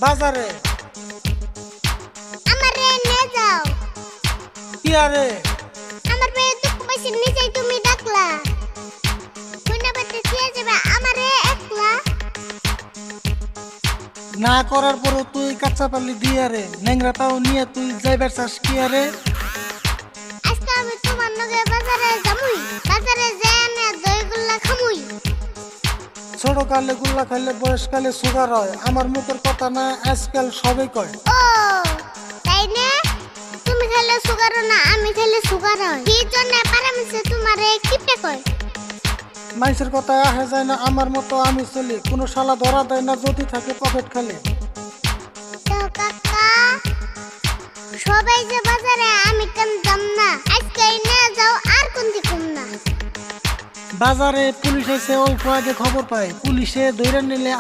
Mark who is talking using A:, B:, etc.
A: বাজারে।
B: আমারে নিয়ে যাও।
A: কি আরে?
B: আমার পেয়ে দুঃখ পাইছি নিজেই তুমি ডাকলা। শুনে পেতে দিয়ে যাবে আমারে একলা।
A: না করার পরও তুই কাঁচা পালি দিয়ে রে, ন্যাংরাটাও নিয়ে তুই যাইবার চাস কি আরে?
B: আজকে আমি তোমার লগে বাজারে যামুই। বাজারে যাই না দইগুল্লা খামুই।
A: ছোট কালে গুল্লা খাইলে বয়সকালে সুগার হয়। আমার মুখের কথা না, আজকাল সবাই কয়।
B: ও তাই না? তুমি খেলে সুগার না, আমি খেলে সুগার হয়। কি জন্য পারামিছে তোমারে কিপটে কয়?
A: মানুষের কথা আহে যায় না, আমার মতো আমি চলি। কোনো শালা ধরা দেয় না যদি থাকে পকেট খালি।
B: তো কাকা সবাই যে বাজারে আমি কেন যাম না? আজকে নিয়ে যাও আর কোন দিকুম না।
A: বাজারে পুলিশ এসে অল্প আগে খবর পায়, পুলিশে ধরে নিলে